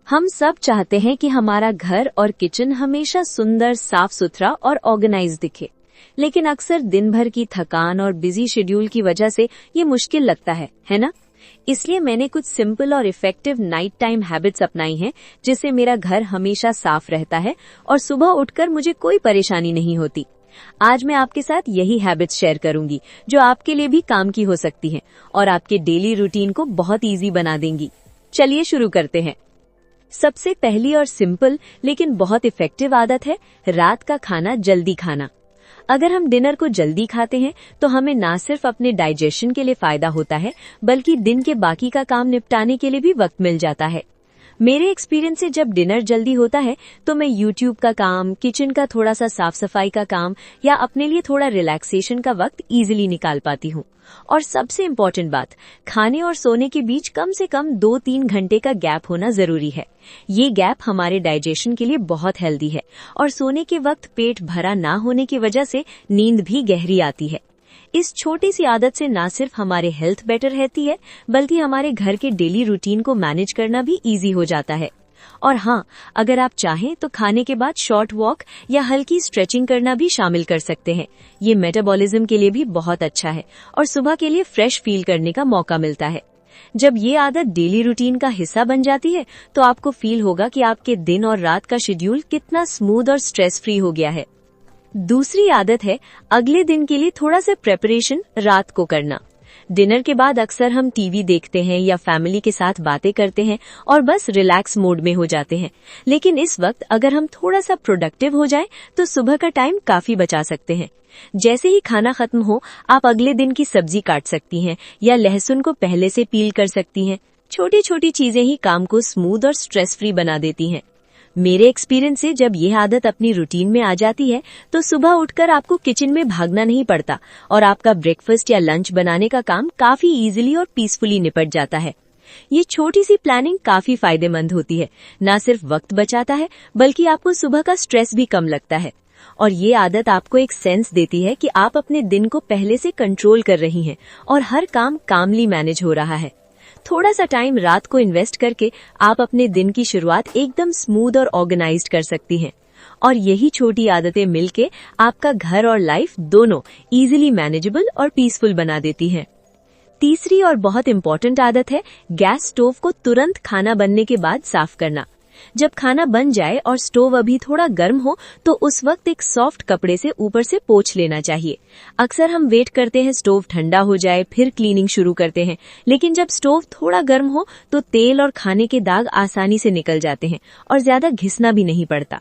हम सब चाहते हैं कि हमारा घर और किचन हमेशा सुंदर, साफ सुथरा और ऑर्गेनाइज दिखे, लेकिन अक्सर दिन भर की थकान और बिजी शेड्यूल की वजह से ये मुश्किल लगता है ना? इसलिए मैंने कुछ सिंपल और इफेक्टिव नाइट टाइम हैबिट्स अपनाई हैं, जिससे मेरा घर हमेशा साफ रहता है और सुबह उठकर मुझे कोई परेशानी नहीं होती। आज मैं आपके साथ यही हैबिट्स शेयर करूंगी, जो आपके लिए भी काम की हो सकती हैं और आपके डेली रूटीन को बहुत इजी बना देंगी। चलिए शुरू करते हैं। सबसे पहली और सिंपल लेकिन बहुत इफेक्टिव आदत है रात का खाना जल्दी खाना। अगर हम डिनर को जल्दी खाते हैं तो हमें ना सिर्फ अपने डाइजेशन के लिए फायदा होता है, बल्कि दिन के बाकी का काम निपटाने के लिए भी वक्त मिल जाता है। मेरे एक्सपीरियंस से जब डिनर जल्दी होता है तो मैं यूट्यूब का काम, किचन का थोड़ा सा साफ सफाई का काम या अपने लिए थोड़ा रिलैक्सेशन का वक्त इजीली निकाल पाती हूँ। और सबसे इम्पोर्टेंट बात, खाने और सोने के बीच कम से कम 2-3 घंटे का गैप होना जरूरी है। ये गैप हमारे डाइजेशन के लिए बहुत हेल्दी है और सोने के वक्त पेट भरा ना होने की वजह से नींद भी गहरी आती है। इस छोटी सी आदत से ना सिर्फ हमारे हेल्थ बेटर रहती है, बल्कि हमारे घर के डेली रूटीन को मैनेज करना भी इजी हो जाता है। और हाँ, अगर आप चाहें तो खाने के बाद शॉर्ट वॉक या हल्की स्ट्रेचिंग करना भी शामिल कर सकते हैं। ये मेटाबॉलिज्म के लिए भी बहुत अच्छा है और सुबह के लिए फ्रेश फील करने का मौका मिलता है। जब ये आदत डेली रूटीन का हिस्सा बन जाती है तो आपको फील होगा कि आपके दिन और रात का शेड्यूल कितना स्मूथ और स्ट्रेस फ्री हो गया है। दूसरी आदत है अगले दिन के लिए थोड़ा सा प्रेपरेशन रात को करना। डिनर के बाद अक्सर हम टीवी देखते हैं या फैमिली के साथ बातें करते हैं और बस रिलैक्स मोड में हो जाते हैं। लेकिन इस वक्त अगर हम थोड़ा सा प्रोडक्टिव हो जाएं तो सुबह का टाइम काफी बचा सकते हैं। जैसे ही खाना खत्म हो, आप अगले दिन की सब्जी काट सकती हैं या लहसुन को पहले से पील कर सकती हैं। छोटी छोटी चीजें ही काम को स्मूथ और स्ट्रेस फ्री बना देती हैं। मेरे एक्सपीरियंस से जब यह आदत अपनी रूटीन में आ जाती है तो सुबह उठकर आपको किचन में भागना नहीं पड़ता और आपका ब्रेकफास्ट या लंच बनाने का काम काफी इजीली और पीसफुली निपट जाता है। ये छोटी सी प्लानिंग काफी फायदेमंद होती है, न सिर्फ वक्त बचाता है बल्कि आपको सुबह का स्ट्रेस भी कम लगता है। और ये आदत आपको एक सेंस देती है कि आप अपने दिन को पहले से कंट्रोल कर रही हैं और हर काम कामली मैनेज हो रहा है। थोड़ा सा टाइम रात को इन्वेस्ट करके आप अपने दिन की शुरुआत एकदम स्मूथ और ऑर्गेनाइज्ड कर सकती हैं। और यही छोटी आदतें मिलके आपका घर और लाइफ दोनों इजीली मैनेजेबल और पीसफुल बना देती हैं। तीसरी और बहुत इम्पोर्टेंट आदत है गैस स्टोव को तुरंत खाना बनने के बाद साफ करना। जब खाना बन जाए और स्टोव अभी थोड़ा गर्म हो तो उस वक्त एक सॉफ्ट कपड़े से ऊपर से पोंछ लेना चाहिए। अक्सर हम वेट करते हैं स्टोव ठंडा हो जाए फिर क्लीनिंग शुरू करते हैं, लेकिन जब स्टोव थोड़ा गर्म हो तो तेल और खाने के दाग आसानी से निकल जाते हैं और ज्यादा घिसना भी नहीं पड़ता।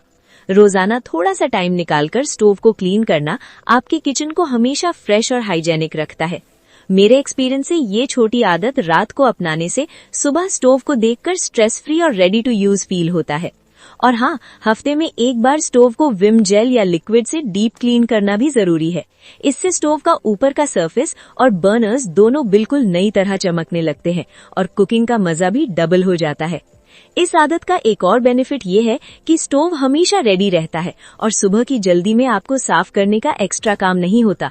रोजाना थोड़ा सा टाइम निकालकर स्टोव को क्लीन करना आपके किचन को हमेशा फ्रेश और हाइजेनिक रखता है। मेरे एक्सपीरियंस से ये छोटी आदत रात को अपनाने से सुबह स्टोव को देखकर स्ट्रेस फ्री और रेडी टू यूज फील होता है। और हाँ, हफ्ते में एक बार स्टोव को विम जेल या लिक्विड से डीप क्लीन करना भी जरूरी है। इससे स्टोव का ऊपर का सरफेस और बर्नर्स दोनों बिल्कुल नई तरह चमकने लगते हैं और कुकिंग का मजा भी डबल हो जाता है। इस आदत का एक और बेनिफिट ये है कि स्टोव हमेशा रेडी रहता है और सुबह की जल्दी में आपको साफ करने का एक्स्ट्रा काम नहीं होता।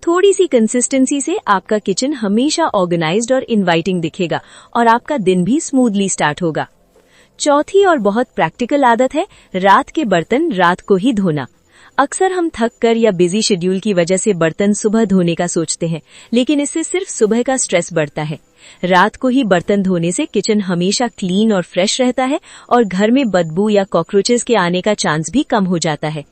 थोड़ी सी कंसिस्टेंसी से आपका किचन हमेशा ऑर्गेनाइज्ड और इनवाइटिंग दिखेगा और आपका दिन भी स्मूथली स्टार्ट होगा। चौथी और बहुत प्रैक्टिकल आदत है रात के बर्तन रात को ही धोना। अक्सर हम थक कर या बिजी शेड्यूल की वजह से बर्तन सुबह धोने का सोचते हैं, लेकिन इससे सिर्फ सुबह का स्ट्रेस बढ़ता है। रात को ही बर्तन धोने से किचन हमेशा क्लीन और फ्रेश रहता है और घर में बदबू या कॉकरोचेस के आने का चांस भी कम हो जाता है।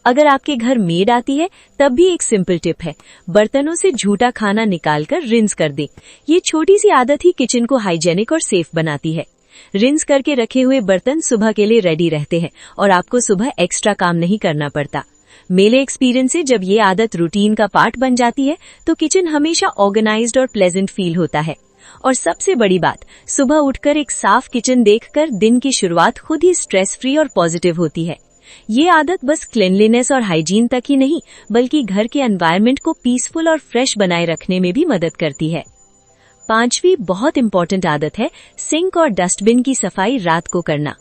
अगर आपके घर मेड आती है तब भी एक सिंपल टिप है, बर्तनों से झूठा खाना निकालकर रिंस कर दें। ये छोटी सी आदत ही किचन को हाइजेनिक और सेफ बनाती है। रिंस करके रखे हुए बर्तन सुबह के लिए रेडी रहते हैं और आपको सुबह एक्स्ट्रा काम नहीं करना पड़ता। मेरे एक्सपीरियंस से जब ये आदत रूटीन का पार्ट बन जाती है तो किचन हमेशा ऑर्गेनाइज्ड और प्लेजेंट फील होता है। और सबसे बड़ी बात, सुबह उठकर एक साफ किचन देखकर दिन की शुरुआत खुद ही स्ट्रेस फ्री और पॉजिटिव होती है। ये आदत बस क्लीनलीनेस और हाइजीन तक ही नहीं, बल्कि घर के एनवायरनमेंट को पीसफुल और फ्रेश बनाए रखने में भी मदद करती है। पांचवी बहुत इंपॉर्टेंट आदत है सिंक और डस्टबिन की सफाई रात को करना।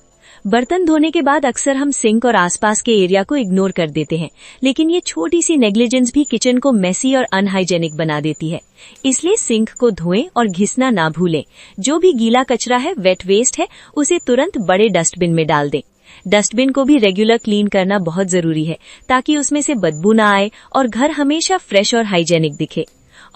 बर्तन धोने के बाद अक्सर हम सिंक और आसपास के एरिया को इग्नोर कर देते हैं, लेकिन ये छोटी सी नेग्लिजेंस भी किचन को मेसी और अनहाइजेनिक बना देती है। इसलिए सिंक को धोएं और घिसना ना भूलें। जो भी गीला कचरा है, वेट वेस्ट है, उसे तुरंत बड़े डस्टबिन में डाल दें। डस्टबिन को भी रेगुलर क्लीन करना बहुत जरूरी है, ताकि उसमें से बदबू ना आए और घर हमेशा फ्रेश और हाइजेनिक दिखे।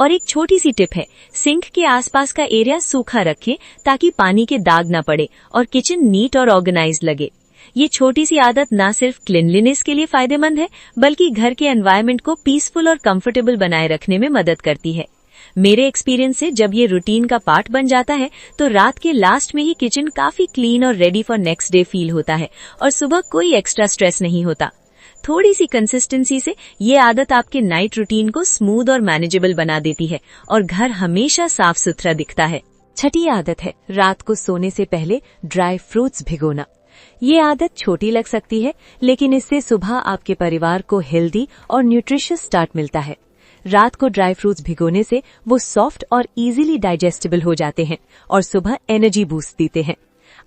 और एक छोटी सी टिप है, सिंक के आसपास का एरिया सूखा रखें ताकि पानी के दाग ना पड़े और किचन नीट और ऑर्गेनाइज्ड लगे। ये छोटी सी आदत ना सिर्फ क्लीनलीनेस के लिए फायदेमंद है, बल्कि घर के एनवायरनमेंट को पीसफुल और कंफर्टेबल बनाए रखने में मदद करती है। मेरे एक्सपीरियंस से जब ये रूटीन का पार्ट बन जाता है तो रात के लास्ट में ही किचन काफी क्लीन और ready for next day feel होता है और सुबह कोई एक्स्ट्रा स्ट्रेस नहीं होता। थोड़ी सी कंसिस्टेंसी से ये आदत आपके नाइट रूटीन को स्मूथ और मैनेजेबल बना देती है और घर हमेशा साफ सुथरा दिखता है। छठी आदत है रात को सोने से पहले ड्राई फ्रूट्स भिगोना। ये आदत छोटी लग सकती है, लेकिन इससे सुबह आपके परिवार को हेल्दी और न्यूट्रिशियस स्टार्ट मिलता है। रात को ड्राई फ्रूट्स भिगोने से वो सॉफ्ट और इजीली डाइजेस्टेबल हो जाते हैं और सुबह एनर्जी बूस्ट देते हैं।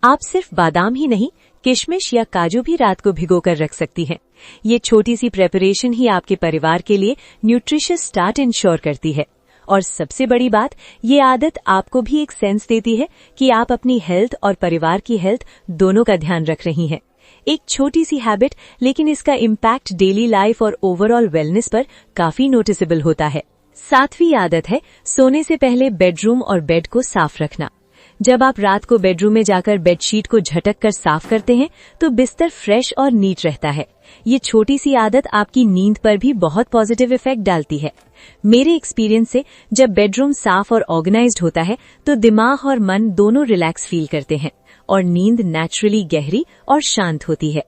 आप सिर्फ बादाम ही नहीं, किशमिश या काजू भी रात को भिगोकर रख सकती हैं। ये छोटी सी प्रेपरेशन ही आपके परिवार के लिए न्यूट्रिशियस स्टार्ट इंश्योर करती है। और सबसे बड़ी बात, ये आदत आपको भी एक सेंस देती है कि आप अपनी हेल्थ और परिवार की हेल्थ दोनों का ध्यान रख रही हैं। एक छोटी सी हैबिट, लेकिन इसका इम्पैक्ट डेली लाइफ और ओवरऑल वेलनेस पर काफी नोटिसेबल होता है। 7वीं आदत है सोने से पहले बेडरूम और बेड को साफ रखना। जब आप रात को बेडरूम में जाकर बेडशीट को झटक कर साफ करते हैं तो बिस्तर फ्रेश और नीट रहता है। ये छोटी सी आदत आपकी नींद पर भी बहुत पॉजिटिव इफेक्ट डालती है। मेरे एक्सपीरियंस से जब बेडरूम साफ और ऑर्गेनाइज्ड होता है तो दिमाग और मन दोनों रिलैक्स फील करते हैं और नींद नेचुरली गहरी और शांत होती है।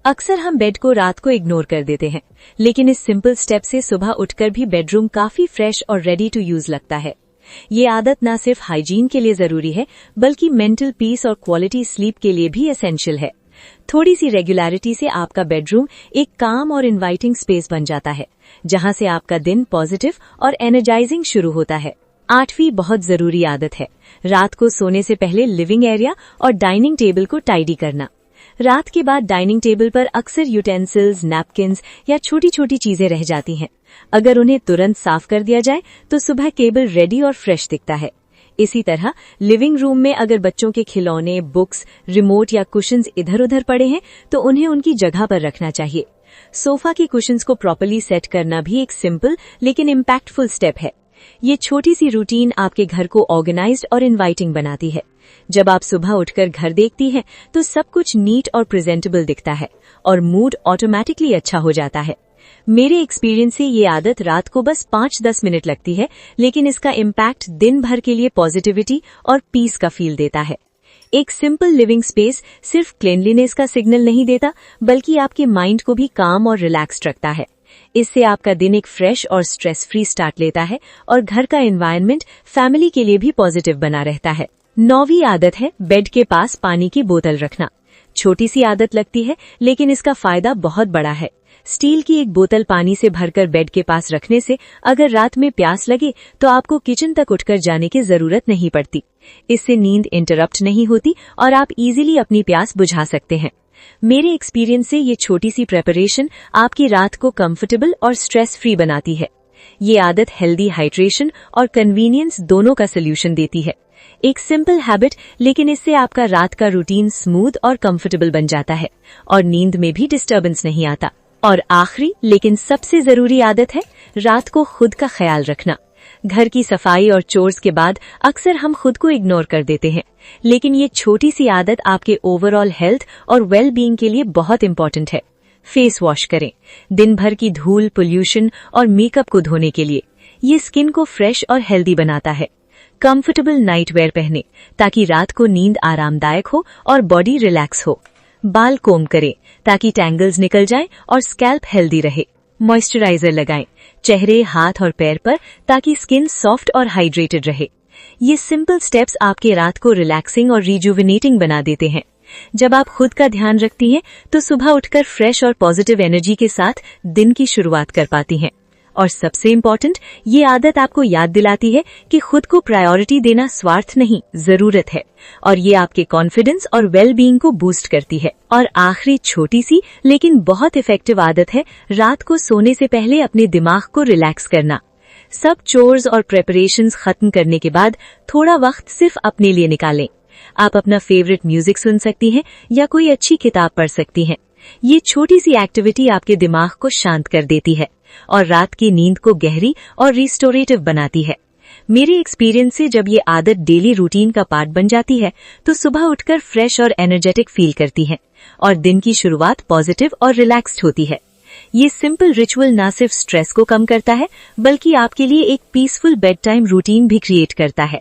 अक्सर हम बेड को रात को इग्नोर कर देते हैं, लेकिन इस सिंपल स्टेप से सुबह उठकर भी बेडरूम काफी फ्रेश और रेडी टू यूज लगता है। ये आदत न सिर्फ हाइजीन के लिए जरूरी है, बल्कि मेंटल पीस और क्वालिटी स्लीप के लिए भी एसेंशियल है। थोड़ी सी रेगुलरिटी से आपका बेडरूम एक काम और इनवाइटिंग स्पेस बन जाता है, जहां से आपका दिन पॉजिटिव और एनर्जाइजिंग शुरू होता है। 8वीं बहुत जरूरी आदत है रात को सोने से पहले लिविंग एरिया और डाइनिंग टेबल को टाइडी करना। रात के बाद डाइनिंग टेबल पर अक्सर यूटेंसिल्स, नैपकिन्स या छोटी छोटी चीजें रह जाती हैं। अगर उन्हें तुरंत साफ कर दिया जाए तो सुबह टेबल रेडी और फ्रेश दिखता है। इसी तरह लिविंग रूम में अगर बच्चों के खिलौने, बुक्स, रिमोट या कुशन्स इधर उधर पड़े हैं तो उन्हें उनकी जगह पर रखना चाहिए। सोफा के कुशन्स को प्रॉपर्ली सेट करना भी एक सिंपल लेकिन इम्पैक्टफुल स्टेप है। ये छोटी सी रूटीन आपके घर को ऑर्गेनाइज्ड और इनवाइटिंग बनाती है। जब आप सुबह उठकर घर देखती हैं तो सब कुछ नीट और प्रेजेंटेबल दिखता है और मूड ऑटोमेटिकली अच्छा हो जाता है। मेरे एक्सपीरियंस से ये आदत रात को बस 5-10 मिनट लगती है, लेकिन इसका इम्पैक्ट दिन भर के लिए पॉजिटिविटी और पीस का फील देता है। एक सिंपल लिविंग स्पेस सिर्फ क्लीनलीनेस का सिग्नल नहीं देता, बल्कि आपके माइंड को भी काम और रिलैक्स्ड रखता है। इससे आपका दिन एक फ्रेश और स्ट्रेस फ्री स्टार्ट लेता है और घर का एनवायरनमेंट फैमिली के लिए भी पॉजिटिव बना रहता है। 9वीं आदत है बेड के पास पानी की बोतल रखना। छोटी सी आदत लगती है, लेकिन इसका फायदा बहुत बड़ा है। स्टील की एक बोतल पानी से भरकर बेड के पास रखने से अगर रात में प्यास लगे तो आपको किचन तक उठकर जाने की जरूरत नहीं पड़ती। इससे नींद इंटरप्ट नहीं होती और आप इजीली अपनी प्यास बुझा सकते हैं। मेरे एक्सपीरियंस से ये छोटी सी प्रेपरेशन आपकी रात को कंफर्टेबल और स्ट्रेस फ्री बनाती है। ये आदत हेल्दी हाइड्रेशन और कन्वीनियंस दोनों का सोल्यूशन देती है। एक सिंपल हैबिट, लेकिन इससे आपका रात का रूटीन स्मूथ और कंफर्टेबल बन जाता है और नींद में भी डिस्टर्बेंस नहीं आता। और आखिरी लेकिन सबसे जरूरी आदत है रात को खुद का ख्याल रखना। घर की सफाई और चोर्स के बाद अक्सर हम खुद को इग्नोर कर देते हैं, लेकिन ये छोटी सी आदत आपके ओवरऑल हेल्थ और वेल बीइंग के लिए बहुत इंपॉर्टेंट है। फेस वॉश करें दिन भर की धूल, पोल्यूशन और मेकअप को धोने के लिए। ये स्किन को फ्रेश और हेल्दी बनाता है। कंफर्टेबल नाइट वेयर पहने ताकि रात को नींद आरामदायक हो और बॉडी रिलैक्स हो। बाल कोम करें ताकि टैंगल्स निकल जाएं और स्कैल्प हेल्दी रहे। मॉइस्चराइजर लगाएं चेहरे, हाथ और पैर पर ताकि स्किन सॉफ्ट और हाइड्रेटेड रहे। ये सिंपल स्टेप्स आपके रात को रिलैक्सिंग और रिजुविनेटिंग बना देते हैं। जब आप खुद का ध्यान रखती हैं तो सुबह उठकर फ्रेश और पॉजिटिव एनर्जी के साथ दिन की शुरुआत कर पाती हैं। और सबसे इम्पोर्टेंट, ये आदत आपको याद दिलाती है कि खुद को प्रायोरिटी देना स्वार्थ नहीं, जरूरत है, और ये आपके कॉन्फिडेंस और वेल बीइंग को बूस्ट करती है। और आखिरी छोटी सी लेकिन बहुत इफेक्टिव आदत है रात को सोने से पहले अपने दिमाग को रिलैक्स करना। सब चोर्स और प्रेपरेशंस खत्म करने के बाद थोड़ा वक्त सिर्फ अपने लिए निकालें। आप अपना फेवरेट म्यूजिक सुन सकती हैं या कोई अच्छी किताब पढ़ सकती हैं। ये छोटी सी एक्टिविटी आपके दिमाग को शांत कर देती है और रात की नींद को गहरी और रिस्टोरेटिव बनाती है। मेरे एक्सपीरियंस से जब ये आदत डेली रूटीन का पार्ट बन जाती है तो सुबह उठकर फ्रेश और एनर्जेटिक फील करती है और दिन की शुरुआत पॉजिटिव और रिलैक्स्ड होती है। ये सिंपल रिचुअल न सिर्फ स्ट्रेस को कम करता है बल्कि आपके लिए एक पीसफुल बेड टाइम रूटीन भी क्रिएट करता है।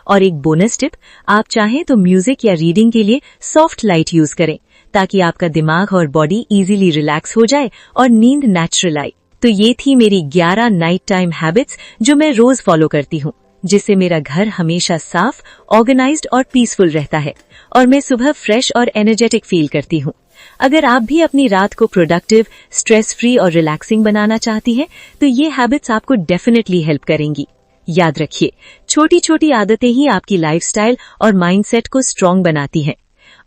और एक बोनस टिप, आप चाहें तो म्यूजिक या रीडिंग के लिए सॉफ्ट लाइट यूज करें ताकि आपका दिमाग और बॉडी इजीली रिलैक्स हो जाए और नींद नेचुरल आए। तो ये थी मेरी 11 नाइट टाइम हैबिट्स जो मैं रोज फॉलो करती हूँ, जिससे मेरा घर हमेशा साफ, ऑर्गेनाइज्ड और पीसफुल रहता है और मैं सुबह फ्रेश और एनर्जेटिक फील करती हूँ। अगर आप भी अपनी रात को प्रोडक्टिव, स्ट्रेस फ्री और रिलैक्सिंग बनाना चाहती हैं, तो ये हैबिट्स आपको डेफिनेटली हेल्प करेंगी। याद रखिए, छोटी छोटी आदतें ही आपकी लाइफस्टाइल और माइंडसेट को स्ट्रॉन्ग बनाती हैं।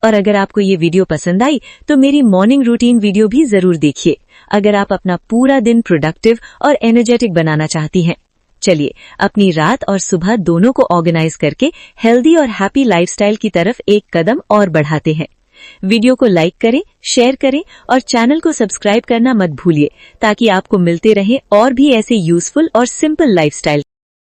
और अगर आपको ये वीडियो पसंद आई तो मेरी मॉर्निंग रूटीन वीडियो भी जरूर देखिए, अगर आप अपना पूरा दिन प्रोडक्टिव और एनर्जेटिक बनाना चाहती हैं। चलिए अपनी रात और सुबह दोनों को ऑर्गेनाइज करके हेल्दी और हैप्पी लाइफस्टाइल की तरफ एक कदम और बढ़ाते हैं। वीडियो को लाइक करें, शेयर करें और चैनल को सब्सक्राइब करना मत भूलिए ताकि आपको मिलते रहे और भी ऐसे यूजफुल और सिंपल लाइफस्टाइल